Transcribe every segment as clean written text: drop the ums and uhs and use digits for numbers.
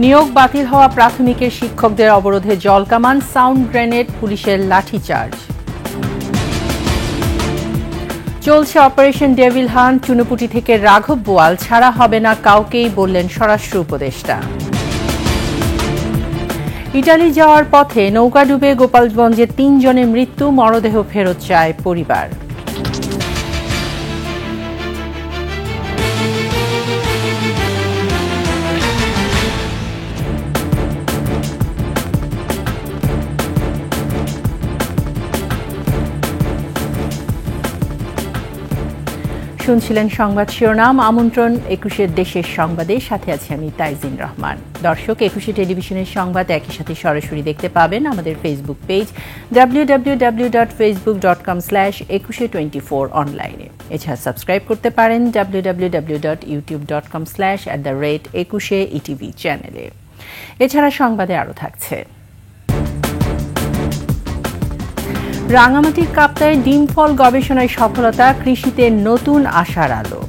নিয়োগ বাতিল হওয়া প্রাথমিকের শিক্ষকদের অবরোধে জলকামান, সাউন্ড গ্রেনেড, পুলিশের লাঠিচার্জ। চলছে অপারেশন ডেভিল হান্ট, চুনুপুটি থেকে রাঘব বোয়াল ছাড়া হবে না কাউকেই, বললেন স্বরাষ্ট্র উপদেষ্টা। ইটালি যাওয়ার পথে নৌকা ডুবে গোপালগঞ্জে ৩ জনের মৃত্যু, মরদেহ ফেরত চায় পরিবার। শুনছিলেন সংবাদ শিরোনাম। আমন্ত্রণ ২১ দেশের সংবাদে, সাথে আছি আমি তাইজিন রহমান। দর্শক, ২১ টেলিভিশনের সংবাদ একই সাথে সরাসরি দেখতে পাবেন আমাদের ফেসবুক পেজ www.facebook.com/2124 অনলাইনে। এছাড়া সাবস্ক্রাইব করতে পারেন www.youtube.com/@21etv চ্যানেলে। এছাড়া সংবাদে আরও থাকছে: রাঙামাটির কাপ্তায় ডিম ফল গবেষণায় সফলতা, কৃষিতে নতুন আশার আলো।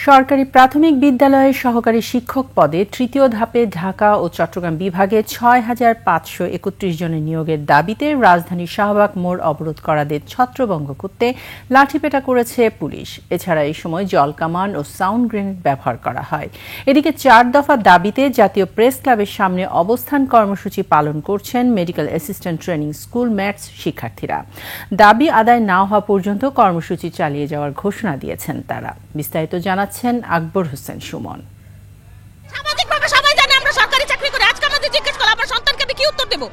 সরকারি প্রাথমিক বিদ্যালয়ের সহকারী শিক্ষক পদে তৃতীয় ধাপে ঢাকা ও চট্টগ্রাম বিভাগে ৬,৫৩১ জনের নিয়োগের দাবিতে রাজধানীর শাহবাগ মোড় অবরোধ করাদের ছত্রভঙ্গ করতে লাঠিপেটা করেছে পুলিশ। এছাড়া এই সময় জলকামান ও সাউন্ড গ্রেনেড ব্যবহার করা হয়। এদিকে ৪ দফা দাবিতে জাতীয় প্রেস ক্লাবের সামনে অবস্থান কর্মসূচি পালন করছেন medical assistant training school mats শিক্ষার্থীরা। দাবি আদায় না হওয়া পর্যন্ত কর্মসূচি চালিয়ে যাওয়ার ঘোষণা দিয়েছেন তারা। বিস্তারিত জানাচ্ছেন আকবর হোসেন সুমন। সামাজিকভাবে সবাই জানে আমরা সরকারি চাকরি করি, আজকে আমাদের জিজ্ঞেস করলে আমার সন্তানকে আমি কি উত্তর দেব?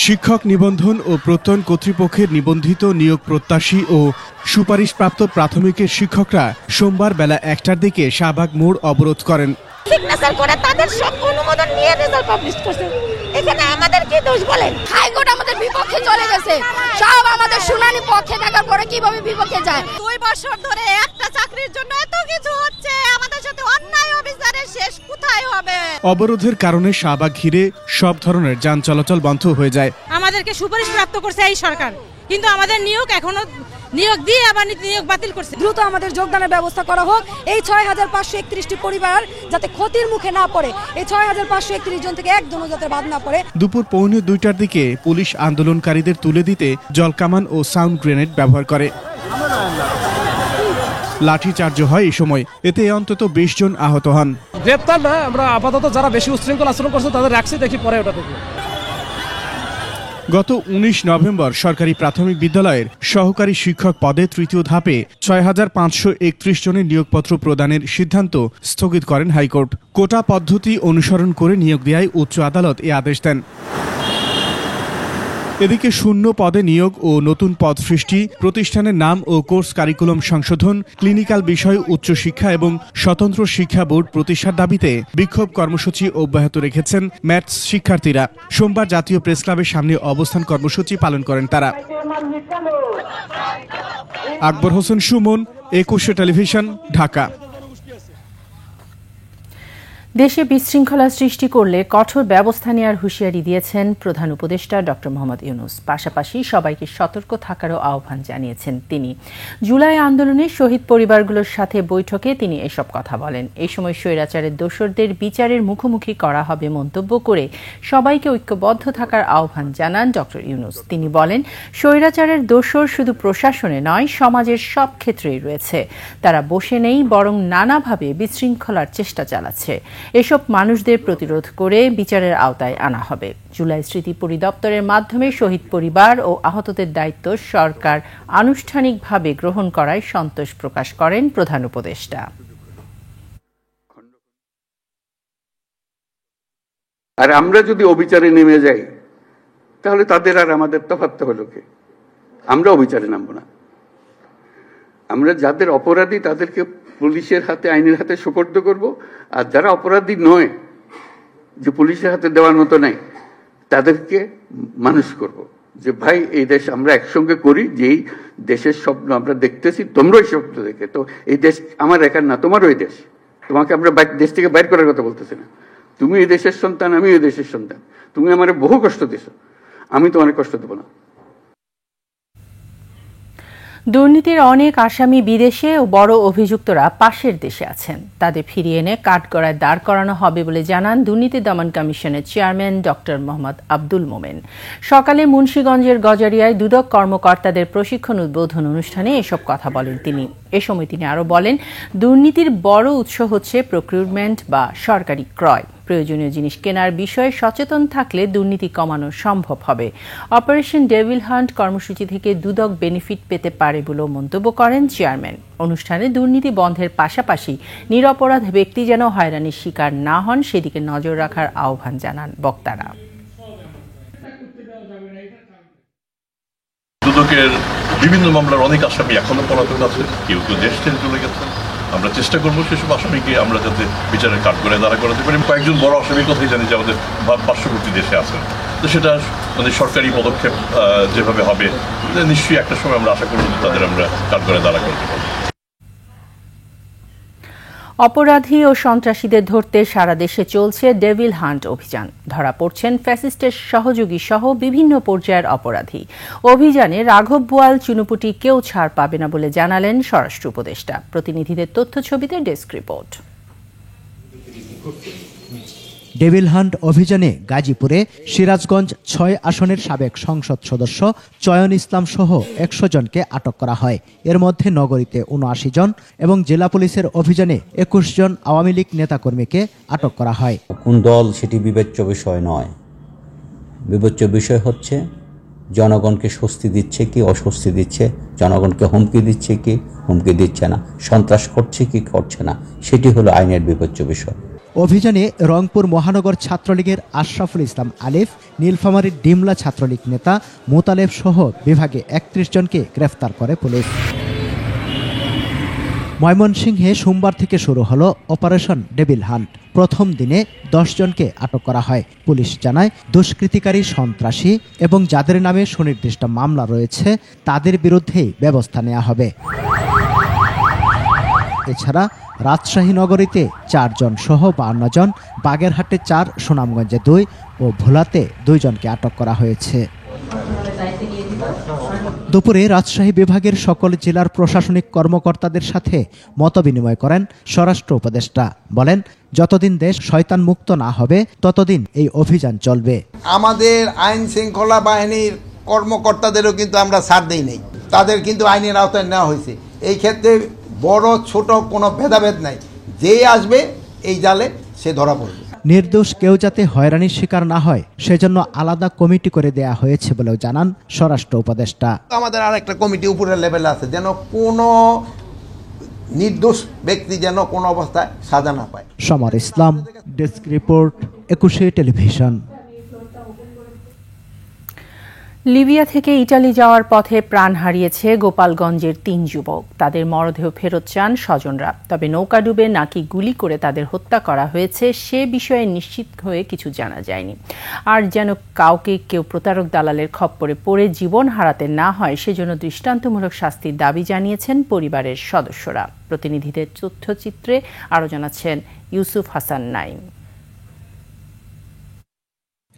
শিক্ষক নিবন্ধন ও প্রত্যয়ন কর্তৃপক্ষের নিবন্ধিত নিয়োগ প্রত্যাশী ও সুপারিশপ্রাপ্ত প্রাথমিকের শিক্ষকরা সোমবার বেলা ১টার দিকে শাহবাগ মোড় অবরোধ করেন। সিগনেচার করে তাদের সব অনুমোদন নিয়ে রেজাল্ট পাবলিশ করছে। এখানে আমাদের কি দোষ বলেন? হাইকোর্ট আমাদের বিপক্ষে চলে গেছে, সব আমাদের শুনানি পক্ষে থাকার পরে কিভাবে বিপক্ষে যায়? 2 বছর ধরে একটা চাকরির জন্য এত কিছু হচ্ছে, আমাদের সাথে অন্যায় অবিচারের শেষ কোথায় হবে? অবরোধের কারণে শাহবাগ ঘিরে সব ধরনের যান চলাচল বন্ধ হয়ে যায়। আমাদেরকে সুপারিশ প্রাপ্ত করছে এই সরকার, কিন্তু আমাদের নিয়োগ এখনো নিয়োগ দিয়ে আবার নিয়োগ বাতিল করছে। দ্রুত আমাদের যোগদানের ব্যবস্থা করা হোক। এই ৬,৫৩১টি পরিবার যাতে ক্ষতির মুখে না পড়ে, এই ৬,৫৩১ জন থেকে একজনও যাতে বাদ না পড়ে। দুপুর ১:৩০টার দিকে পুলিশ আন্দোলনকারীদের তুলে দিতে জলকামান ও সাউন্ড গ্রেনেড ব্যবহার করে। লাঠিচার্জ হয় এই সময়, এতে অন্তত ২০ জন আহত হন। গ্রেপ্তার না, আমরা আপাতত যারা বেশি উচ্ছৃঙ্খল আচরণ করছে তাদের রাখছি, দেখি পরে ওটা দেখব। গত ১৯ নভেম্বর সরকারি প্রাথমিক বিদ্যালয়ের সহকারী শিক্ষক পদে তৃতীয় ধাপে ৬,৫৩১ জনের নিয়োগপত্র প্রদানের সিদ্ধান্ত স্থগিত করেন হাইকোর্ট। কোটা পদ্ধতি অনুসরণ করে নিয়োগ দেওয়ায় উচ্চ আদালত এ আদেশ দেন। এদিকে শূন্য পদে নিয়োগ ও নতুন পদ সৃষ্টি, প্রতিষ্ঠানের নাম ও কোর্স কারিকুলাম সংশোধন, ক্লিনিক্যাল বিষয় উচ্চশিক্ষা এবং স্বতন্ত্র শিক্ষা বোর্ড প্রতিষ্ঠার দাবিতে বিক্ষোভ কর্মসূচি অব্যাহত রেখেছেন ম্যাটস শিক্ষার্থীরা। সোমবার জাতীয় প্রেস ক্লাবের সামনে অবস্থান কর্মসূচি পালন করেন তারা। আকবর হোসেন সুমন, ২১ টেলিভিশন, ঢাকা। দেশে বিশৃঙ্খলা সৃষ্টি করলে কঠোর ব্যবস্থা নেওয়ার হুঁশিয়ারি দিয়েছেন প্রধান উপদেষ্টা ডক্টর মোহাম্মদ ইউনূস। পাশাপাশি সবাইকে সতর্ক থাকারও আহ্বান জানিয়েছেন তিনি। জুলাই আন্দোলনে শহীদ পরিবারগুলোর সাথে বৈঠকে তিনি এসব কথা বলেন। এই সময় স্বৈরাচারের দোসরদের বিচারের মুখোমুখি করা হবে মন্তব্য করে সবাইকে ঐক্যবদ্ধ থাকার আহ্বান জানান ডক্টর ইউনূস। তিনি বলেন, স্বৈরাচারের দোসর শুধু প্রশাসনে নয়, সমাজের সব ক্ষেত্রেই রয়েছে। তারা বসে নেই, বরং নানাভাবে বিশৃঙ্খলার চেষ্টা চালাচ্ছে। এসব মানুষদের প্রতিরোধ করে বিচারের আওতায় আনা হবে। জুলাই স্মৃতি পরিদপ্তরের মাধ্যমে শহীদ পরিবার ও আহতদের দায়িত্ব সরকার আনুষ্ঠানিকভাবে গ্রহণ করায় সন্তোষ প্রকাশ করেন প্রধান উপদেষ্টা। আর আমরা যদি অবিচারে নেমে যাই, তাহলে তাদের আর আমাদের তফাৎ হলো কি? আমরা অবিচারে নামবো না। আমরা যাদের অপরাধী তাদেরকে পুলিশের হাতে, আইনের হাতে সোপর্দ করব, আর যারা অপরাধী নয়, যে পুলিশের হাতে দেওয়ার মতো নাই, তাদেরকে মানুষ করব যে ভাই এই দেশ আমরা একসঙ্গে করি, যেই দেশের স্বপ্ন আমরা দেখতেছি, তোমরাই স্বপ্ন দেখে। তো এই দেশ আমার একার না, তোমারও এই দেশ। তোমাকে আমরা দেশ থেকে বাইর করার কথা বলতেছি না। তুমি এই দেশের সন্তান, আমি এই দেশের সন্তান। তুমি আমার বহু কষ্ট দিছো, আমি তো অনেক কষ্ট দেবো না। দুর্নীতির অনেক আসামি বিদেশে ও বড় অভিযুক্তরা পাশের দেশে আছেন। তাদের ফিরিয়ে এনে কাঠগড়ায় দাঁড় করানো হবে বলে জানান দুর্নীতি দমন কমিশনের চেয়ারম্যান ডক্টর মোহাম্মদ আব্দুল মোমেন। সকালে মুন্সিগঞ্জের গজারিয়ায় দুদক কর্মকর্তাদের প্রশিক্ষণ উদ্বোধন অনুষ্ঠানে এসব কথা বলেন তিনি। এ সময় তিনি আরও বলেন, দুর্নীতির বড় উৎস হচ্ছে প্রকিউরমেন্ট বা সরকারি ক্রয়। প্রয়োজনীয় জিনিস কেনার বিষয়ে সচেতন থাকলে দুর্নীতি কমানো সম্ভব হবে। অপারেশন ডেভিল হান্ট কর্মসূচি থেকে দুদক বেনিফিট পেতে পারে বলেও মন্তব্য করেন চেয়ারম্যান। অনুষ্ঠানে দুর্নীতি বন্ধের পাশাপাশি নিরপরাধ ব্যক্তি যেন হয়রানির শিকার না হন সেদিকে নজর রাখার আহ্বান জানান বক্তারা। দুদকের বিভিন্ন মামলার অনেক আসামি এখনো পলাতক আছে, কেউ কেউ দেশ ছেড়ে চলে গেছে। আমরা চেষ্টা করবো সেসব আসামিকে আমরা যাতে বিচারের কাঠগড়ায় দাঁড়া করাতে পারি। কয়েকজন বড় আসামির কথাই জানি যে আমাদের পার্শ্ববর্তী দেশে আছেন, তো সেটা মানে সরকারি পদক্ষেপ যেভাবে হবে নিশ্চয়ই একটা সময় আমরা আশা করবো যে তাদের আমরা কাঠগড়ায় দাঁড়া করতে পারবো। অপরাধী ও সন্ত্রাসীদের ধরতে সারা দেশে চলছে ডেভিল হান্ট অভিযান। ধরা পড়ছেন ফ্যাসিস্টের সহযোগী সহ বিভিন্ন পর্যায়ের অপরাধী। অভিযানে রাঘব বোয়াল, চুনুপুটি কেউ ছাড় পাবে না বলে জানালেন স্বরাষ্ট্র উপদেষ্টা। প্রতিনিধিদের তথ্য ছবিতে ডেস্ক রিপোর্ট। ডেভিল হান্ট অভিযানে গাজীপুরে সিরাজগঞ্জ ৬ আসনের সাবেক সংসদ সদস্য চয়ন ইসলাম সহ ১০০ জনকে আটক করা হয়। এর মধ্যে নগরীতে ৭৯ জন এবং জেলা পুলিশের অভিযানে ২১ জন আওয়ামী লীগ নেতাকর্মীকে আটক করা হয়। কোন দল সেটি বিবেচ্য বিষয় নয়, বিবেচ্য বিষয় হচ্ছে জনগণকে স্বস্তি দিচ্ছে কি অস্বস্তি দিচ্ছে, জনগণকে হুমকি দিচ্ছে কি হুমকি দিচ্ছে না, সন্ত্রাস করছে কি করছে না, সেটি হলো আইনের বিবেচ্য বিষয়। অভিযানে রংপুর মহানগর ছাত্রলীগের আশরাফুল ইসলাম আলিফ, নীলফামারীর ডিমলা ছাত্রলীগ নেতা মোতালেব সহ বিভাগে ৩১ জনকে গ্রেফতার করে পুলিশ। ময়মনসিংহে সোমবার থেকে শুরু হলো অপারেশন ডেভিল হান্ট। প্রথম দিনে ১০ জনকে আটক করা হয়। পুলিশ জানায়, দুষ্কৃতিকারী, সন্ত্রাসী এবং যাদের নামে সুনির্দিষ্ট মামলা রয়েছে তাদের বিরুদ্ধেই ব্যবস্থা নেওয়া হবে। এছাড়া রাজশাহী নগরীতে ৪ জন সহ ৫২ জন, বাগেরহাটে ৪, সুনামগঞ্জে ২ ও ভোলাতে ২ জনকে আটক করা হয়েছে। দুপুরে রাজশাহী বিভাগের সকল জেলার প্রশাসনিক কর্মকর্তাদের সাথে মতবিনিময় করেন স্বরাষ্ট্র উপদেষ্টা। বলেন, যতদিন দেশ শয়তান মুক্ত না হবে ততদিন এই অভিযান চলবে। আমাদের আইন শৃঙ্খলা বাহিনীর কর্মকর্তাদেরও কিন্তু আমরা ছাড় দেই নাই, তাদের কিন্তু আইনের আওতায় নেওয়া হয়েছে। এই ক্ষেত্রে বড় ছোট কোনো ভেদাভেদ নাই, যে আসবে এই জালে সে ধরা পড়বে। নির্দোষ কেউ যাতে হয়রানির শিকার না হয় সেজন্য আলাদা কমিটি করে দেয়া হয়েছে বলেও জানান স্বরাষ্ট্র উপদেষ্টা। আমাদের আর একটা কমিটি উপরের লেভেলে আছে, যেন কোনো নির্দোষ ব্যক্তি যেন কোনো অবস্থায় সাজা না পায়। সমর ইসলাম, ডেস্ক রিপোর্ট, ২১ টেলিভিশন। লিবিয়া থেকে ইটালি যাওয়ার পথে প্রাণ হারিয়েছে গোপালগঞ্জের ৩ যুবক। তাদের মরদেহ ফেরত চান স্বজনরা। তবে নৌকা ডুবে নাকি গুলি করে তাদের হত্যা করা হয়েছে সে বিষয়ে নিশ্চিত হয়ে কিছু জানা যায়নি। আর যেন কাউকে কেউ প্রতারক দালালের খপ্পরে পড়ে জীবন হারাতে না হয় সেজন্য দৃষ্টান্তমূলক শাস্তির দাবি জানিয়েছেন পরিবারের সদস্যরা। প্রতিনিধিদের তথ্যচিত্রে আরও জানাচ্ছেন ইউসুফ হাসান নাইম।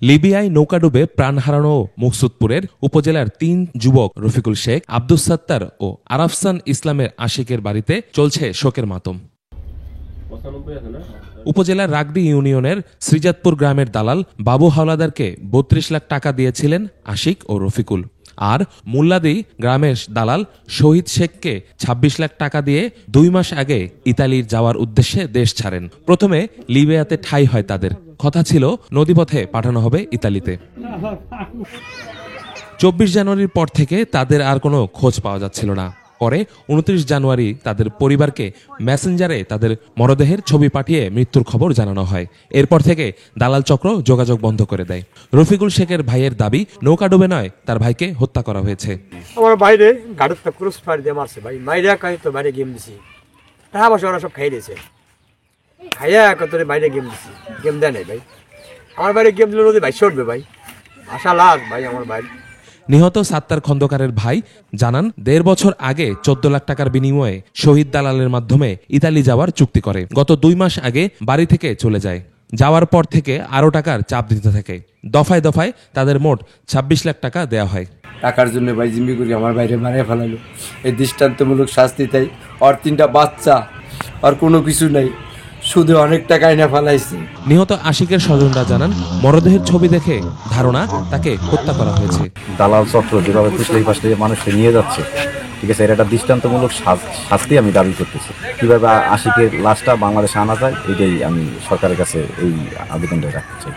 লিবিয়ায় নৌকাডুবে প্রাণ হারানো মুকসুদপুরের উপজেলার ৩ যুবক রফিকুল শেখ, আব্দুস সাত্তার ও আরাফসান ইসলামের আশিকের বাড়িতে চলছে শোকের মাতম। উপজেলার রাগদি ইউনিয়নের শ্রীজাতপুর গ্রামের দালাল বাবু হাওলাদারকে ৩২ লাখ টাকা দিয়েছিলেন আশিক ও রফিকুল। আর মুল্লাদি গ্রামের দালাল শহীদ শেখকে ২৬ লাখ টাকা দিয়ে ২ মাস আগে ইতালির যাওয়ার উদ্দেশ্যে দেশ ছাড়েন। প্রথমে লিবিয়াতে ঠাঁই হয় তাদের। কথা ছিল নদীপথে পাঠানো হবে ইতালিতে। ২৪ জানুয়ারির পর থেকে তাদের আর কোনো খোঁজ পাওয়া যাচ্ছিল না। পরে ২৯ জানুয়ারি তাদের পরিবারকে মেসেঞ্জারে তাদের মরদেহের ছবি পাঠিয়ে মৃত্যুর খবর জানানো হয়। এরপর থেকে দালাল চক্র যোগাযোগ বন্ধ করে দেয়। রফিকুল শেখের ভাইয়ের দাবি, নৌকা ডুবে নয়, তার ভাইকে হত্যা করা হয়েছে। আমার বাইরে গাড়িতে ক্রস ফায়ার দিয়ে মারছে ভাই, মাইরা কাই তো বাইরে গেম দিছি, টাকা পয়সা ওরা সব খাই দিয়েছে, খাইয়া কতরে বাইরে গেম দিছি, গেম দেয় নাই ভাই। আমার বাইরে গেম দিলে নদী ভাই সরবে ভাই, আশা লাগ ভাই আমার ভাই। নিহত সাত্তার খন্দকারের ভাই জানান, ১.৫ বছর আগে ১৪ লাখ টাকার বিনিময়ে শহীদ দালালের মাধ্যমে ইতালি যাওয়ার চুক্তি করে। গত ২ মাস আগে বাড়ি থেকে চলে যায়। যাওয়ার পর থেকে আরও টাকার চাপ দিতে থাকে। দফায় দফায় তাদের মোট ২৬ লাখ টাকা দেয়া হয়। টাকার জন্য ভাই জিম্মি করি আমার বাইরে মারিয়ে ফেলালো। এই দৃষ্টান্তমূলক শাস্তি তাই। ওর 3টা বাচ্চা, আর কোনো কিছু নাই, শুধু অনেক টাকা এনে ফেলাইছে। নিহত আশিকের স্বজনরা জানান, মরদেহের ছবি দেখে ধারণা তাকে হত্যা করা হয়েছে। দালাল চক্র যেভাবে ফুসলাই ফাসলাই মানুষকে নিয়ে যাচ্ছে, ঠিক আছে, এটা একটা দৃষ্টান্তমূলক শাস্তি আমি দাবি করতেছি। কিভাবে আশিকের লাশটা বাংলাদেশে আনা যায়, এটাই আমি সরকারের কাছে এই আবেদনটা রাখতে চাই।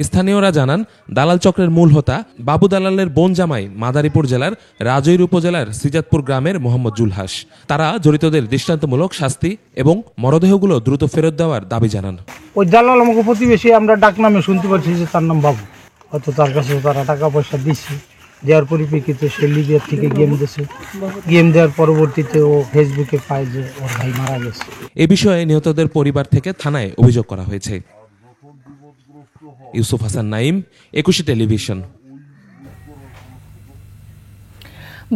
স্থানীয়রা জানান, দালাল চক্রের মূল হোতা বাবু দালালের বোন জামাই মাদারীপুর জেলার রাজৈর উপজেলার শ্রীজাতপুর গ্রামের মোহাম্মদ জুলহাস। তারা জড়িতদের দৃষ্টান্তমূলক শাস্তি এবং মরদেহগুলো দ্রুত ফেরত দেওয়ার দাবি জানান। ওই দালাল আমাকে প্রতিবেশী আমরা ডাক নামে শুনতে পাচ্ছি যে তার নাম বাবু, হয়তো তার কাছে তারা টাকা পয়সা দিচ্ছে, দেওয়ার পরিপ্রেক্ষিতে সে লিবিয়ার থেকে গেম দিয়েছে। গেম দেওয়ার পরবর্তীতে ও ফেসবুকে পায় যে ওর ভাই মারা গেছে। এ বিষয়ে নিহতদের পরিবার থেকে থানায় অভিযোগ করা হয়েছে। ইউসুফ হাসান নাইম, 21 টেলিভিশন।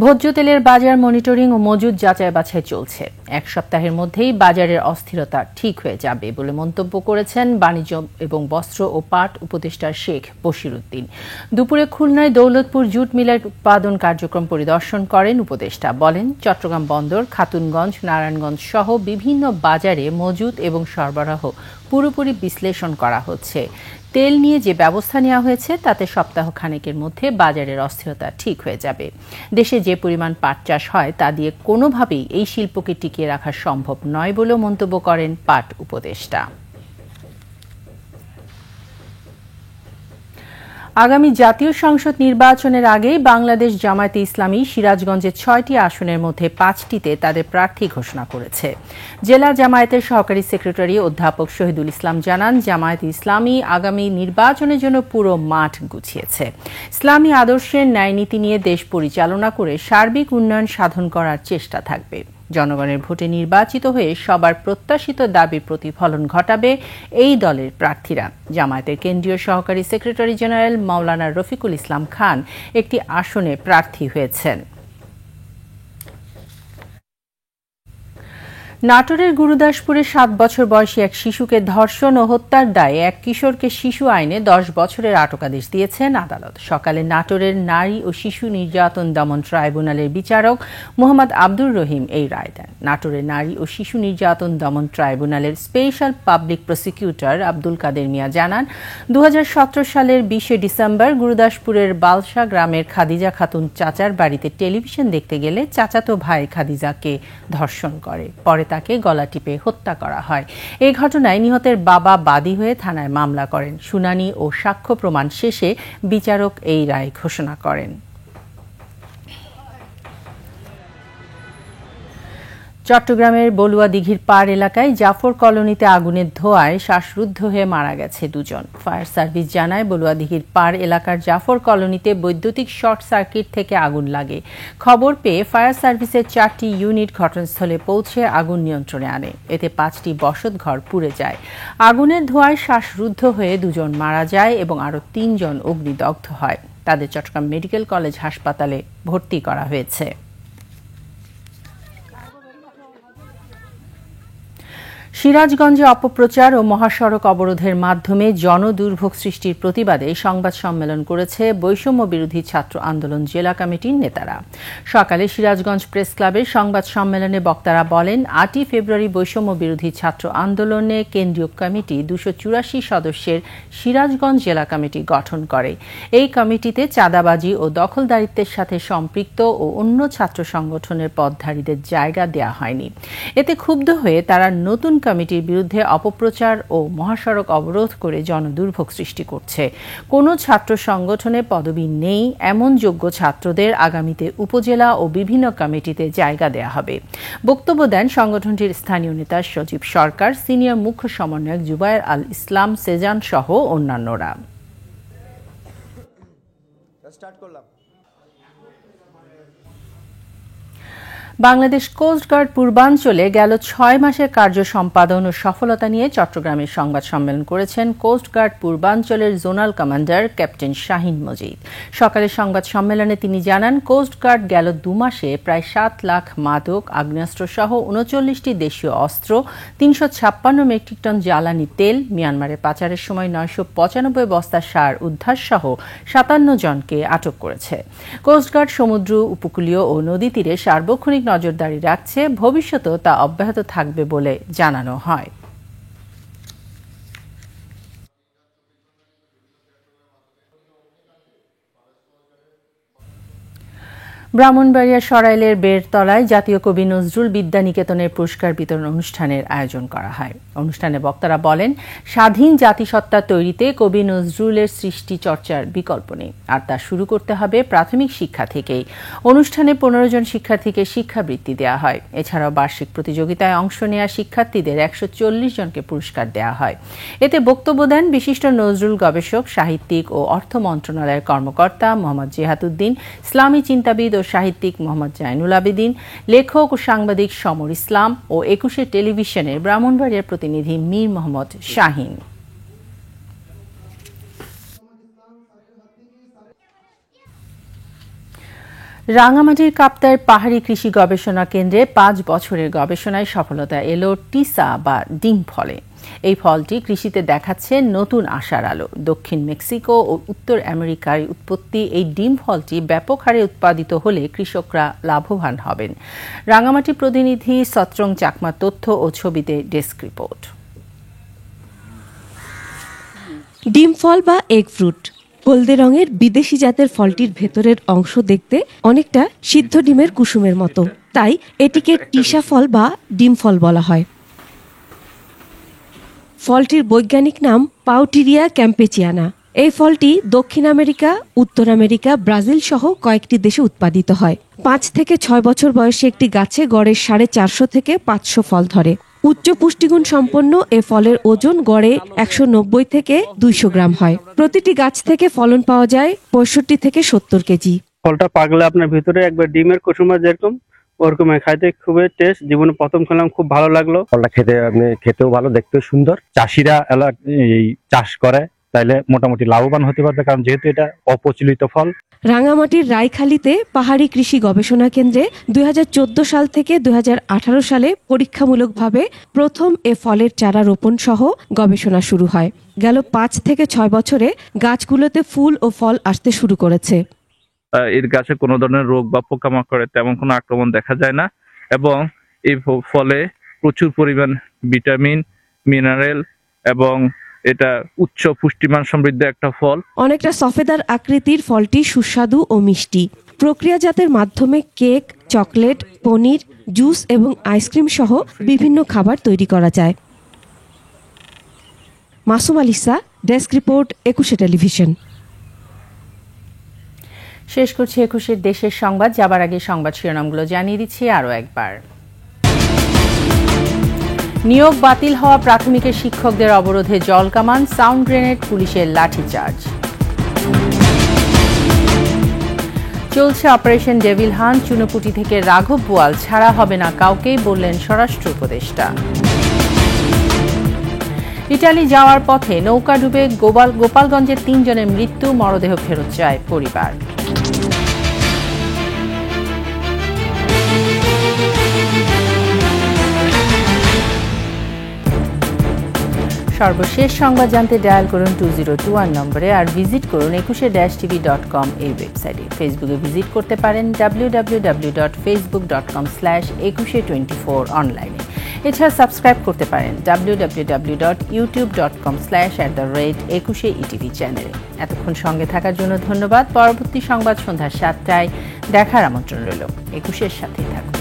ভোজ্য তেলের বাজার মনিটরিং ও মজুদ যাচাই বাছাই চলছে। 1 সপ্তাহের মধ্যেই বাজারের অস্থিরতা ঠিক হয়ে যাবে বলে মন্তব্য করেছেন বাণিজ্য এবং বস্ত্র ও পাট উপদেষ্টা শেখ বশিরউদ্দিন। দুপুরে খুলনায় দৌলতপুর জুট মিলের উৎপাদন কার্যক্রম পরিদর্শন করেন উপদেষ্টা। বলেন, চট্টগ্রাম বন্দর, খাতুনগঞ্জ, নারায়ণগঞ্জ সহ বিভিন্ন বাজারে মজুদ এবং সরবরাহ পুরোপুরি বিশ্লেষণ করা হচ্ছে। তেল নিয়ে যে ব্যবস্থা নেওয়া হয়েছে তাতে সপ্তাহ খানেকের মধ্যে বাজারের অস্থিরতা ঠিক হয়ে যাবে। দেশে যে পরিমাণ পাট চাষ হয় তা দিয়ে কোনোভাবেই এই শিল্পকে টিকিয়ে রাখা সম্ভব নয় বলেও মন্তব্য করেন পাট উপদেষ্টা। আগামী জাতীয় সংসদ নির্বাচনের আগে বাংলাদেশ জামায়াতে ইসলামী সিরাজগঞ্জের 6টি আসনের মধ্যে 5টিতে তাদের প্রার্থী ঘোষণা করেছে। জেলা জামায়াতের সহকারী সেক্রেটারি অধ্যাপক শহীদুল ইসলাম জানান, জামায়াতে ইসলামী আগামী নির্বাচনের জন্য পুরো মাঠ গুছিয়েছে। ইসলামী আদর্শের ন্যায়নীতি নিয়ে দেশ পরিচালনা করে সার্বিক উন্নয়ন সাধন করার চেষ্টা থাকবে। জনগণের ভোটে নির্বাচিত হয়ে সবার প্রত্যাশিত দাবির প্রতিফলন ঘটাবে এই দলের প্রার্থীরা। জামায়াতের কেন্দ্রীয় সহকারী সেক্রেটারি জেনারেল মাওলানা রফিকুল ইসলাম খান একটি আসনে প্রার্থী হয়েছেন। নাটোরের গুরুদাসপুরে 7 বছর বয়সী এক শিশুকে ধর্ষণ ও হত্যার দায়ে এক কিশোরকে শিশু আইনে 10 বছরের আটকাদেশ দিয়েছেন আদালত। সকালে নাটোরের নারী ও শিশু নির্যাতন দমন ট্রাইব্যুনালের বিচারক মোহাম্মদ আব্দুর রহিম এই রায় দেন। নাটোরের নারী ও শিশু নির্যাতন দমন ট্রাইব্যুনালের স্পেশাল পাবলিক প্রসিকিউটর আব্দুল কাদের মিয়া জানান, 2017 সালের 20 ডিসেম্বর গুরুদাসপুরের বালসা গ্রামের খাদিজা খাতুন চাচার বাড়িতে টেলিভিশন দেখতে গেলে চাচাতো ভাই খাদিজাকে ধর্ষণ করে। পরে তাকে গলা টিপে হত্যা করা হয়। এই ঘটনায় নিহতের বাবা বাদী হয়ে থানায় মামলা করেন। শুনানি ও সাক্ষ্য প্রমাণ শেষে বিচারক এই রায় ঘোষণা করেন। চট্টগ্রামের বলুয়া দিঘির পাড় এলাকায় জাফর কলোনিতে আগুনের ধোঁয়ায় শ্বাসরুদ্ধ হয়ে মারা গেছে 2 জন। ফায়ার সার্ভিস জানায়, বলুয়া দিঘির পাড় এলাকার জাফর কলোনিতে বৈদ্যুতিক শর্ট সার্কিট থেকে আগুন লাগে। খবর পেয়ে ফায়ার সার্ভিসের 4টি ইউনিট ঘটনাস্থলে পৌঁছে আগুন নিয়ন্ত্রণে আনে। এতে 5টি বসতঘর পুড়ে যায়। আগুনের ধোঁয়ায় শ্বাসরুদ্ধ হয়ে 2 জন মারা যায় এবং আরও 3 জন অগ্নিদগ্ধ হয়। তাদের চট্টগ্রাম মেডিকেল কলেজ হাসপাতালে ভর্তি করা হয়েছে। সিরাজগঞ্জে অপপ্রচার ও মহাসড়ক অবরোধের মাধ্যমে জনদুর্ভোগ সৃষ্টির প্রতিবাদে সংবাদ সম্মেলন করেছে বৈষম্য বিরোধী ছাত্র আন্দোলন জেলা কমিটির নেতারা। সকালে সিরাজগঞ্জ প্রেস ক্লাবের সংবাদ সম্মেলনে বক্তারা বলেন, 8ই ফেব্রুয়ারি বৈষম্য বিরোধী ছাত্র আন্দোলনে কেন্দ্রীয় কমিটি 284 সদস্যের সিরাজগঞ্জ জেলা কমিটি গঠন করে। এই কমিটিতে চাঁদাবাজি ও দখলদারিত্বের সাথে সম্পৃক্ত ও অন্য ছাত্র সংগঠনের পদধারীদের জায়গা দেয়া হয়নি। এতে ক্ষুব্ধ হয়ে তারা নতুন কমিটির বিরুদ্ধে অপপ্রচার ও মহাসড়ক অবরোধ করে জনদুর্ভোগ সৃষ্টি করছে। কোনো ছাত্র সংগঠনে পদবি নেই এমন যোগ্য ছাত্রদের আগামীতে উপজেলা ও বিভিন্ন কমিটিতে জায়গা দেয়া হবে। বক্তব্য দেন সংগঠনটির স্থানীয় নেতা সজীব সরকার, সিনিয়র মুখ্য সমন্বয়ক জুবায়ের আল ইসলাম সেজান সহ অন্যান্যরা। বাংলাদেশ কোস্টগার্ড পূর্বাঞ্চলে গেল 6 মাসের কার্য সম্পাদন ও সফলতা নিয়ে চট্টগ্রামে সংবাদ সম্মেলন করেছেন কোস্টগার্ড পূর্বাঞ্চলের zonal commander captain Shahin Majid. সকালে সংবাদ সম্মেলনে তিনি জানান, কোস্টগার্ড গেল 2 মাসে প্রায় 7 লাখ মাদক, আগ্নেয়াস্ত্র সহ 39টি দেশীয় অস্ত্র, 356 মেট্রিক টন জ্বালানি তেল, মিয়ানমারে পাচারের সময় 995 বস্তা সার উদ্ধার সহ 57 জনকে আটক করেছে। কোস্টগার্ড সমুদ্র, উপকূলীয় ও নদী তীরে সার্বক্ষণিক নজরদারি রাখছে, ভবিষ্যতেও তা অব্যাহত থাকবে বলে জানানো হয়। ব্রাহ্মণবাড়িয়া সরাইলের বেরতলায় জাতীয় কবি নজরুল বিদ্যানিকেতনের পুরস্কার বিতরণ অনুষ্ঠানের আয়োজন করা হয়। অনুষ্ঠানে বক্তারা বলেন, স্বাধীন জাতিসত্তা তৈরিতে কবি নজরুলের সৃষ্টি চর্চার বিকল্প নেই, আর তা শুরু করতে হবে প্রাথমিক শিক্ষা থেকেই। অনুষ্ঠানে 15 জন শিক্ষার্থীকে শিক্ষাবৃত্তি দেওয়া হয়। এছাড়াও বার্ষিক প্রতিযোগিতায় অংশ নেওয়া শিক্ষার্থীদের 140 জনকে পুরস্কার দেওয়া হয়। এতে বক্তব্য দেন বিশিষ্ট নজরুল গবেষক, সাহিত্যিক ও অর্থ মন্ত্রণালয়ের কর্মকর্তা মোহাম্মদ জিহাদুদ্দিন, ইসলামী চিন্তাবিদ ও সাহিত্যিক মোহাম্মদ জাইনুল আবেদিন, লেখক ও সাংবাদিক সমর ইসলাম ও 21 টেলিভিশনের ব্রাহ্মণবাড়িয়ার প্রতিনিধি মীর মোহাম্মদ শাহিন। রাঙামাটির কাপ্তাইয়ের পাহাড়ি কৃষি গবেষণা কেন্দ্রে 5 বছরের গবেষণায় সফলতা এলো টিসা বা ডিম ফলে। এই ফলটি কৃষিতে দেখাচ্ছে নতুন আশার আলো। দক্ষিণ মেক্সিকো ও উত্তর আমেরিকার উৎপত্তি এই ডিম ফলটি ব্যাপক হারে উৎপাদিত হলে কৃষকরা লাভবান হবেন। রাঙামাটি প্রতিনিধি সত্রং চাকমা তথ্য ও ছবিতে ডেস্ক রিপোর্ট। ডিম ফল বা এগ ফ্রুট, হলদে রঙের বিদেশি জাতের ফলটির ভেতরের অংশ দেখতে অনেকটা সিদ্ধ ডিমের কুসুমের মতো, তাই এটিকে টিসা ফল বা ডিম ফল বলা হয়। ফলটির বৈজ্ঞানিক নাম পাউটিরিয়া ক্যাম্পেচিয়ানা। এই ফলটি দক্ষিণ আমেরিকা, উত্তর আমেরিকা, ব্রাজিল সহ কয়েকটি দেশে উৎপাদিত হয়। 5 থেকে 6 বছর বয়সে একটি গাছে গড়ে 450 থেকে 500 ফল ধরে। উচ্চ পুষ্টিগুণ সম্পন্ন এ ফলের ওজন গড়ে 190 থেকে 200 গ্রাম হয়। প্রতিটি গাছ থেকে ফলন পাওয়া যায় 65 থেকে 70 কেজি। ফলটা পাকলে আপনার ভিতরে একবার ডিমের কুসুমা যেরকম ওরকম খাইতে খুবই টেস্ট। জীবনে প্রথম খেলাম, খুব ভালো লাগলো। ফলটা খেতেও ভালো, দেখতেও সুন্দর। চাষিরা এই চাষ করে তাইলে মোটামুটি লাভবান হতে পারবে, কারণ যেহেতু এটা অপ্রচলিত ফল। রাঙামাটির রায়খালীতে পাহাড়ি কৃষি গবেষণা কেন্দ্রে 2014 সাল থেকে 2018 সালে পরীক্ষামূলকভাবে প্রথম এ ফলের চারা রোপণ সহ গবেষণা শুরু হয়। গেল 5 থেকে 6 বছরে গাছগুলোতে ফুল ও ফল আসতে শুরু করেছে। এর গাছে কোনো ধরনের রোগ বা পোকামাকড়ের তেমন কোনো আক্রমণ দেখা যায় না, এবং এই ফলে প্রচুর পরিমাণ ভিটামিন, মিনারেল এবং এটা উচ্চ পুষ্টিমান সমৃদ্ধ একটা ফল। অনেকটা সফেদার আকৃতির ফলটি সুস্বাদু ও মিষ্টি। প্রক্রিয়াজাতের মাধ্যমে কেক, চকলেট, পনির, জুস এবং আইসক্রিম সহ বিভিন্ন খাবার তৈরি করা যায়। Masum আলিসা, desk report, 21 television. শেষ করছি 21 দেশের সংবাদ। যাবার আগে সংবাদ শিরোনামগুলো জানিয়ে দিচ্ছি আরও একবার। নিয়োগ বাতিল হওয়া প্রাথমিকের শিক্ষকদের অবরোধে জলকামান, সাউন্ড গ্রেনেড, পুলিশের লাঠিচার্জ। চলছে অপারেশন ডেভিল হান্ট, চুনোপুটি থেকে রাঘব বোয়াল ছাড়া হবে না কাউকেই, বললেন স্বরাষ্ট্র উপদেষ্টা। ইটালি যাওয়ার পথে নৌকা ডুবে গোপালগঞ্জের 3 জনের মৃত্যু, মরদেহ ফেরত চায় পরিবার। সর্বশেষ সংবাদ জানতে ডায়াল করুন 2021 নম্বরে, আর ভিজিট করুন 21-tv.com এই ওয়েবসাইটে। ফেসবুকে ভিজিট করতে পারেন www.facebook.com/2124 অনলাইনে। এছাড়া সাবস্ক্রাইব করতে পারেন www.youtube.com/@21etv চ্যানেলে। এতক্ষণ সঙ্গে থাকার জন্য ধন্যবাদ। পরবর্তী সংবাদ সন্ধ্যা 7টায় দেখার আমন্ত্রণ রইল। 21-এর সাথেই থাকুন।